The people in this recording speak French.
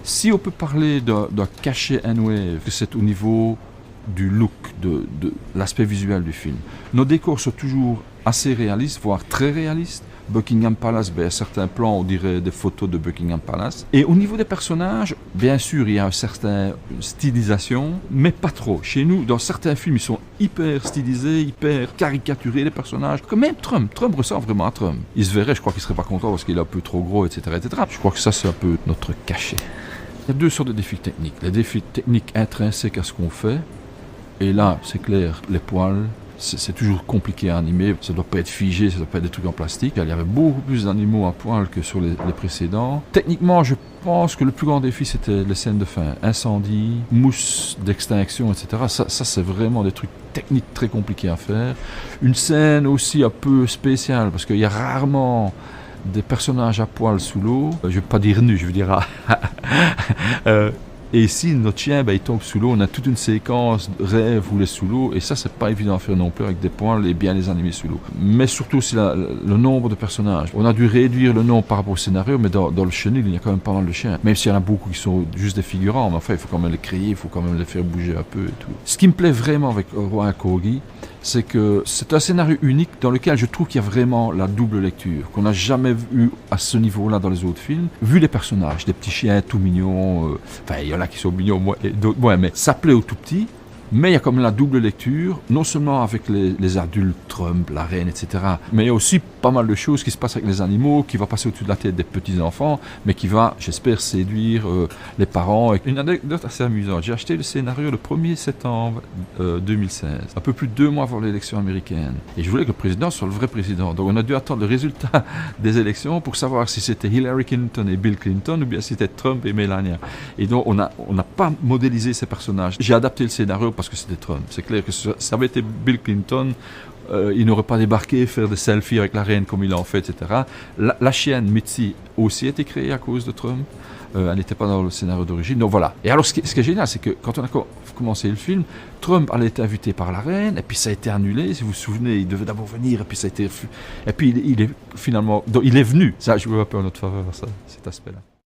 Si on peut parler d'un cachet N-Wave, c'est au niveau du look, de l'aspect visuel du film. Nos décors sont toujours assez réalistes, voire très réalistes. Buckingham Palace, certains plans, on dirait des photos de Buckingham Palace. Et au niveau des personnages, bien sûr, il y a une certaine stylisation, mais pas trop. Chez nous, dans certains films, ils sont hyper stylisés, hyper caricaturés, les personnages. Comme même Trump ressemble vraiment à Trump. Il se verrait, je crois qu'il serait pas content parce qu'il est un peu trop gros, etc., etc. Je crois que ça, c'est un peu notre cachet. Il y a deux sortes de défis techniques. Les défis techniques intrinsèques à ce qu'on fait. Et là, c'est clair, les poils, c'est toujours compliqué à animer. Ça ne doit pas être figé, ça ne doit pas être des trucs en plastique. Il y avait beaucoup plus d'animaux à poils que sur les précédents. Techniquement, je pense que le plus grand défi, c'était les scènes de fin. Incendie, mousse d'extinction, etc. Ça c'est vraiment des trucs techniques très compliqués à faire. Une scène aussi un peu spéciale, parce qu'il y a rarement des personnages à poil sous l'eau. Je ne vais pas dire nus, je veux dire... Et ici, notre chien, il tombe sous l'eau. On a toute une séquence de rêve où il est sous l'eau. Et ça, c'est pas évident à faire non plus avec des poils et bien les animer sous l'eau. Mais surtout, c'est le nombre de personnages. On a dû réduire le nombre par rapport au scénario, mais dans le chenil, il y a quand même pas mal de chiens. Même s'il y en a beaucoup qui sont juste des figurants. Mais enfin, il faut quand même les crier, il faut quand même les faire bouger un peu et tout. Ce qui me plaît vraiment avec Roi Corgi, c'est que c'est un scénario unique dans lequel je trouve qu'il y a vraiment la double lecture, qu'on n'a jamais vu à ce niveau-là dans les autres films. Vu les personnages, des petits chiens tout mignons, il y en a qui sont mignons, moi, et d'autres moins, mais ça plaît aux tout petits. Mais il y a comme la double lecture, non seulement avec les adultes, Trump, la reine, etc., mais il y a aussi pas mal de choses qui se passent avec les animaux, qui va passer au-dessus de la tête des petits-enfants, mais qui va, j'espère, séduire les parents. Une anecdote assez amusante, j'ai acheté le scénario le 1er septembre 2016, un peu plus de 2 mois avant l'élection américaine. Et je voulais que le président soit le vrai président. Donc on a dû attendre le résultat des élections pour savoir si c'était Hillary Clinton et Bill Clinton ou bien si c'était Trump et Melania. Et donc on n'a pas modélisé ces personnages. J'ai adapté le scénario parce que c'était Trump. C'est clair que ça avait été Bill Clinton, il n'aurait pas débarqué, faire des selfies avec la reine comme il en fait, etc. La chienne Mitzi aussi a été créée à cause de Trump. Elle n'était pas dans le scénario d'origine. Donc voilà. Et alors ce qui est génial, c'est que quand on a commencé le film, Trump allait être invité par la reine, et puis ça a été annulé. Si vous vous souvenez, il devait d'abord venir, et puis ça a été... Et puis il est finalement... Donc il est venu. Ça a joué un peu en notre faveur, ça, cet aspect-là.